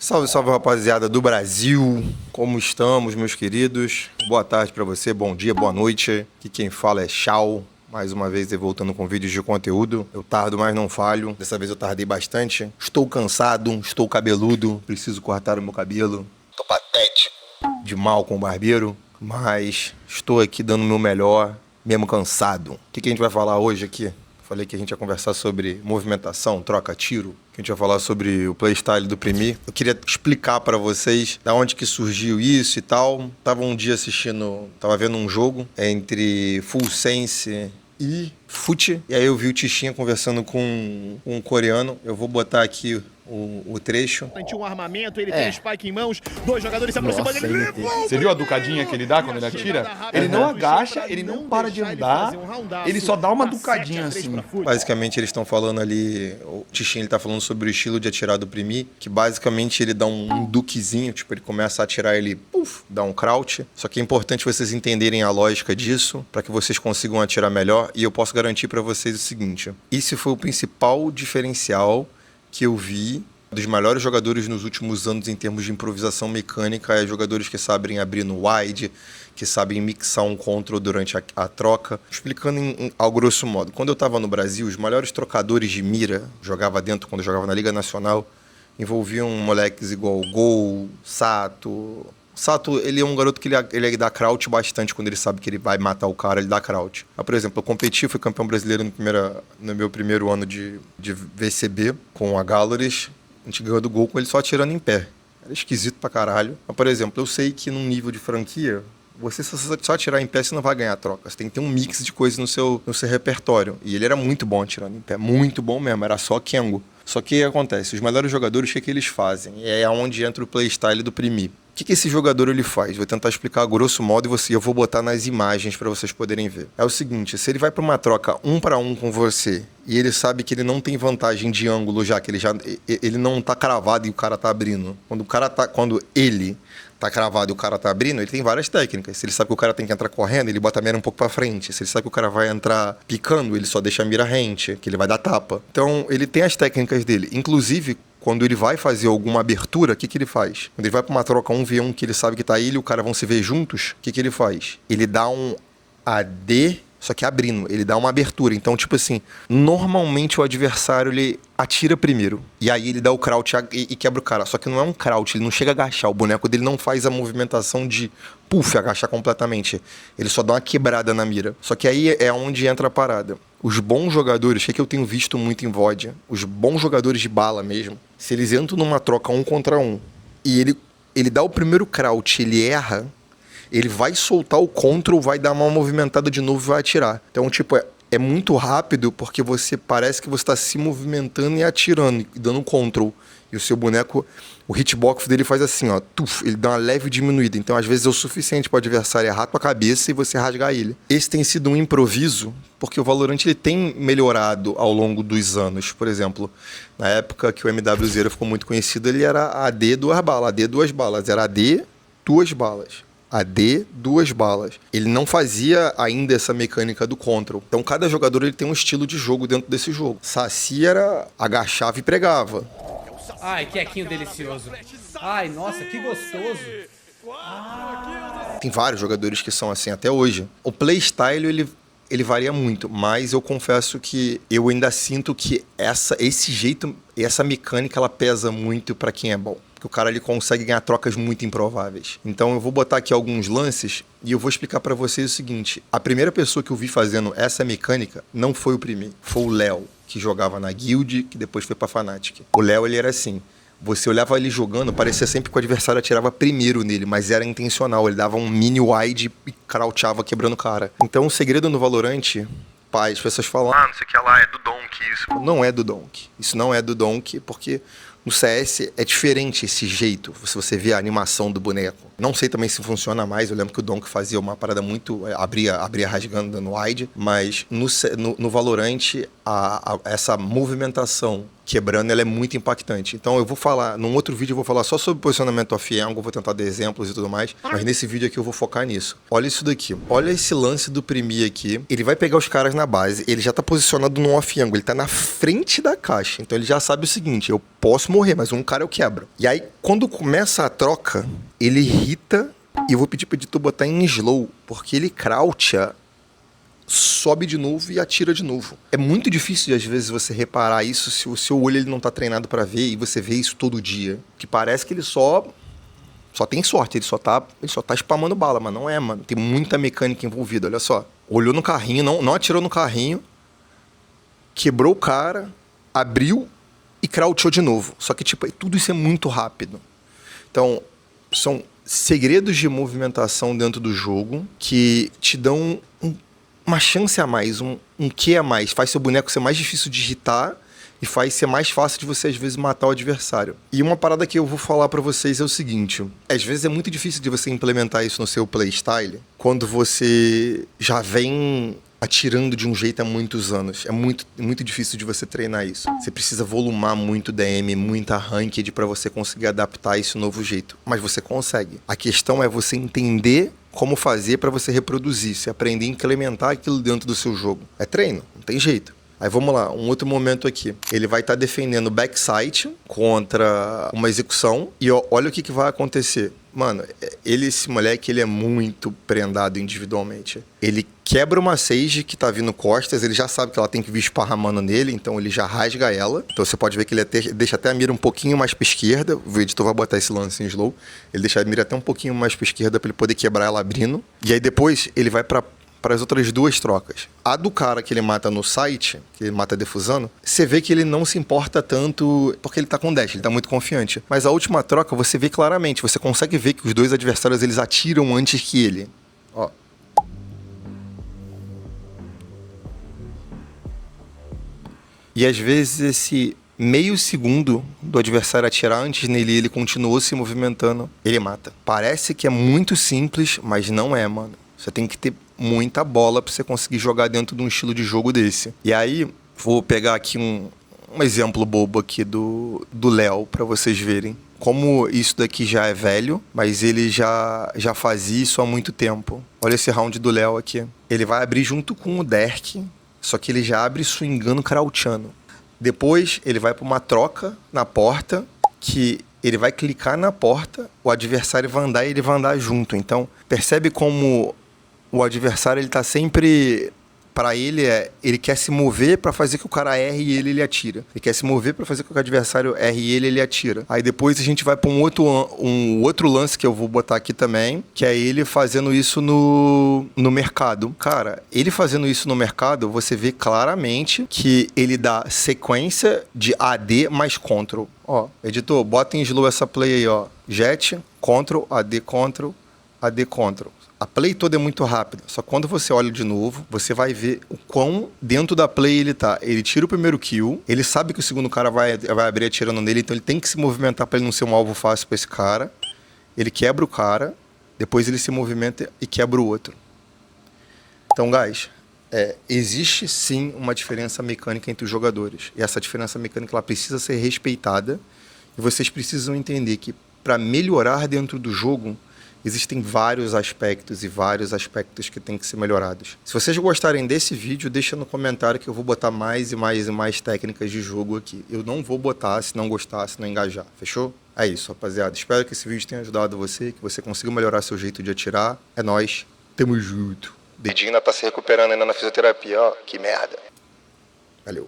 Salve, salve, rapaziada do Brasil. Como estamos, meus queridos? Boa tarde pra você, bom dia, boa noite. Aqui quem fala é Shao. Mais uma vez voltando com vídeos de conteúdo. Eu tardo, mas não falho. Dessa vez eu tardei bastante. Estou cansado, estou cabeludo. Preciso cortar o meu cabelo. Tô patético. De mal com o barbeiro. Mas estou aqui dando o meu melhor, mesmo cansado. O que a gente vai falar hoje aqui? Falei que a gente ia conversar sobre movimentação, troca, tiro. Que a gente vai falar sobre o playstyle do Premier. Eu queria explicar pra vocês da onde que surgiu isso e tal. Tava um dia tava vendo um jogo entre Full Sense e Fute. E aí eu vi o Tichinha conversando com um coreano. Eu vou botar aqui o trecho. Tem um armamento, ele tem a spike em mãos, dois jogadores se aproximando dele. Você viu a ducadinha que ele dá quando ele atira? Ele não agacha, ele não para de andar, ele só dá uma ducadinha assim. Basicamente eles estão falando ali, o Tichinha ele tá falando sobre o estilo de atirar do Primi, que basicamente ele dá um duquezinho, tipo ele começa a atirar, ele dá um crouch. Só que é importante vocês entenderem a lógica disso, para que vocês consigam atirar melhor. E eu posso garantir para vocês o seguinte, esse foi o principal diferencial que eu vi dos melhores jogadores nos últimos anos em termos de improvisação mecânica, é jogadores que sabem abrir no wide, que sabem mixar um control durante a troca. Explicando ao grosso modo, quando eu estava no Brasil, os melhores trocadores de mira, jogava dentro, quando eu jogava na Liga Nacional, envolviam moleques igual Gol, Sato. Sato, ele é um garoto que ele dá crouch bastante quando ele sabe que ele vai matar o cara, ele dá crouch. Por exemplo, eu competi, fui campeão brasileiro no meu primeiro ano de VCB com a Galleries. A gente ganhou do Gol com ele só atirando em pé. Era esquisito pra caralho. Mas, por exemplo, eu sei que num nível de franquia, você só atirar em pé, você não vai ganhar troca. Você tem que ter um mix de coisas no seu repertório. E ele era muito bom atirando em pé. Muito bom mesmo. Era só Kengo. Só que o que acontece? Os melhores jogadores, o que eles fazem? É onde entra o playstyle do Primi. O que esse jogador ele faz? Vou tentar explicar a grosso modo e eu vou botar nas imagens para vocês poderem ver. É o seguinte, se ele vai para uma troca 1 para 1 com você e ele sabe que ele não tem vantagem de ângulo já, que ele não tá cravado e o cara tá abrindo. Quando ele tá cravado e o cara tá abrindo, ele tem várias técnicas. Se ele sabe que o cara tem que entrar correndo, ele bota a mira um pouco pra frente. Se ele sabe que o cara vai entrar picando, ele só deixa a mira rente, que ele vai dar tapa. Então, ele tem as técnicas dele. Inclusive, quando ele vai fazer alguma abertura, o que ele faz? Quando ele vai pra uma troca 1v1 que ele sabe que tá ele e o cara vão se ver juntos, o que ele faz? Ele dá um AD, só que abrindo, ele dá uma abertura. Então, tipo assim, normalmente o adversário, ele atira primeiro. E aí ele dá o crouch e quebra o cara. Só que não é um crouch, ele não chega a agachar. O boneco dele não faz a movimentação de agachar completamente. Ele só dá uma quebrada na mira. Só que aí é onde entra a parada. Os bons jogadores, que eu tenho visto muito em VOD, os bons jogadores de bala mesmo, se eles entram numa troca 1 contra 1 e ele dá o primeiro crouch, ele erra, ele vai soltar o control, vai dar uma movimentada de novo e vai atirar. Então, tipo, é muito rápido porque parece que você está se movimentando e atirando, e dando control. E o seu boneco, o hitbox dele faz assim, ó, ele dá uma leve diminuída. Então, às vezes, é o suficiente para o adversário errar com a cabeça e você rasgar ele. Esse tem sido um improviso, porque o Valorant ele tem melhorado ao longo dos anos. Por exemplo, na época que o MWZero ficou muito conhecido, ele era AD 2 balas, AD 2 balas. Era AD 2 balas. AD, 2 balas. Ele não fazia ainda essa mecânica do control. Então, cada jogador ele tem um estilo de jogo dentro desse jogo. Saci agachava e pregava. Ai, quequinho delicioso. Ai, nossa, que gostoso. Tem vários jogadores que são assim até hoje. O playstyle, ele varia muito, mas eu confesso que eu ainda sinto que esse jeito, essa mecânica, ela pesa muito pra quem é bom. Porque o cara ele consegue ganhar trocas muito improváveis. Então eu vou botar aqui alguns lances e eu vou explicar pra vocês o seguinte. A primeira pessoa que eu vi fazendo essa mecânica não foi o primeiro, foi o Léo, que jogava na Guild, que depois foi pra Fnatic. O Léo, ele era assim, você olhava ele jogando, parecia sempre que o adversário atirava primeiro nele, mas era intencional, ele dava um mini wide e crouchava quebrando o cara. Então o segredo no Valorant, pai, as pessoas falam, não sei o que lá, é do Donk isso. Não é do Donk. Isso não é do Donk, porque no CS é diferente esse jeito, se você vê a animação do boneco. Não sei também se funciona mais, eu lembro que o Donk fazia uma parada muito... abria rasgando, dando wide, mas no Valorant essa movimentação quebrando, ela é muito impactante. Então eu vou falar, num outro vídeo eu vou falar só sobre posicionamento off-angle, vou tentar dar exemplos e tudo mais, mas nesse vídeo aqui eu vou focar nisso. Olha isso daqui, olha esse lance do Primi aqui, ele vai pegar os caras na base, ele já tá posicionado no off-angle, ele tá na frente da caixa, então ele já sabe o seguinte, eu posso morrer, mas um cara eu quebro. E aí, quando começa a troca, ele irrita, e eu vou pedir pro editor botar em slow, porque ele croucha, sobe de novo e atira de novo. É muito difícil de, às vezes, você reparar isso se o seu olho ele não tá treinado pra ver e você vê isso todo dia. Que parece que ele só tem sorte, ele só tá spamando bala, mas não é, mano. Tem muita mecânica envolvida, olha só. Olhou no carrinho, não atirou no carrinho, quebrou o cara, abriu e crouchou de novo. Só que, tipo, tudo isso é muito rápido. Então, são segredos de movimentação dentro do jogo que te dão uma chance a mais, um quê a mais. Faz seu boneco ser mais difícil de irritar e faz ser mais fácil de você, às vezes, matar o adversário. E uma parada que eu vou falar pra vocês é o seguinte. Às vezes é muito difícil de você implementar isso no seu playstyle quando você já vem atirando de um jeito há muitos anos. É muito difícil de você treinar isso. Você precisa volumar muito DM, muita ranked pra você conseguir adaptar esse novo jeito. Mas você consegue. A questão é você entender como fazer pra você reproduzir, você aprender a implementar aquilo dentro do seu jogo. É treino, não tem jeito. Aí vamos lá, um outro momento aqui. Ele vai estar defendendo backside contra uma execução e olha o que vai acontecer. Mano, esse moleque, ele é muito prendado individualmente. Ele quebra uma Sage que tá vindo costas, ele já sabe que ela tem que vir esparramando nele, então ele já rasga ela. Então você pode ver que ele deixa até a mira um pouquinho mais pra esquerda. O editor vai botar esse lance em slow. Ele deixa a mira até um pouquinho mais pra esquerda pra ele poder quebrar ela abrindo. E aí depois ele vai para as outras duas trocas. A do cara que ele mata no site, que ele mata defusando, você vê que ele não se importa tanto, porque ele tá com dash, ele tá muito confiante. Mas a última troca, você vê claramente, você consegue ver que os dois adversários, eles atiram antes que ele. Ó. E às vezes esse meio segundo do adversário atirar antes nele, ele continuou se movimentando, ele mata. Parece que é muito simples, mas não é, mano. Você tem que ter muita bola pra você conseguir jogar dentro de um estilo de jogo desse. E aí, vou pegar aqui um exemplo bobo aqui do Léo, pra vocês verem. Como isso daqui já é velho, mas ele já fazia isso há muito tempo. Olha esse round do Léo aqui. Ele vai abrir junto com o Derek, só que ele já abre swingando, crouchando. Depois, ele vai pra uma troca na porta, que ele vai clicar na porta, o adversário vai andar e ele vai andar junto. Então, percebe como o adversário, ele tá sempre... Pra ele, ele quer se mover pra fazer que o cara erre e ele atira. Ele quer se mover pra fazer que o adversário erre e ele atira. Aí depois a gente vai pra um outro lance que eu vou botar aqui também, que é ele fazendo isso no mercado. Cara, ele fazendo isso no mercado, você vê claramente que ele dá sequência de AD mais Ctrl. Ó, editor, bota em slow essa play aí, ó. Jet, Ctrl, AD, Ctrl, AD, Ctrl. A play toda é muito rápida, só que quando você olha de novo, você vai ver o quão dentro da play ele tá. Ele tira o primeiro kill, ele sabe que o segundo cara vai abrir atirando nele, então ele tem que se movimentar para ele não ser um alvo fácil para esse cara. Ele quebra o cara, depois ele se movimenta e quebra o outro. Então, guys, existe sim uma diferença mecânica entre os jogadores. E essa diferença mecânica ela precisa ser respeitada. E vocês precisam entender que para melhorar dentro do jogo, existem vários aspectos que têm que ser melhorados. Se vocês gostarem desse vídeo, deixa no comentário que eu vou botar mais e mais e mais técnicas de jogo aqui. Eu não vou botar se não gostar, se não engajar. Fechou? É isso, rapaziada. Espero que esse vídeo tenha ajudado você, que você consiga melhorar seu jeito de atirar. É nóis. Tamo junto. Dedinho ainda tá se recuperando ainda na fisioterapia, ó. Que merda. Valeu.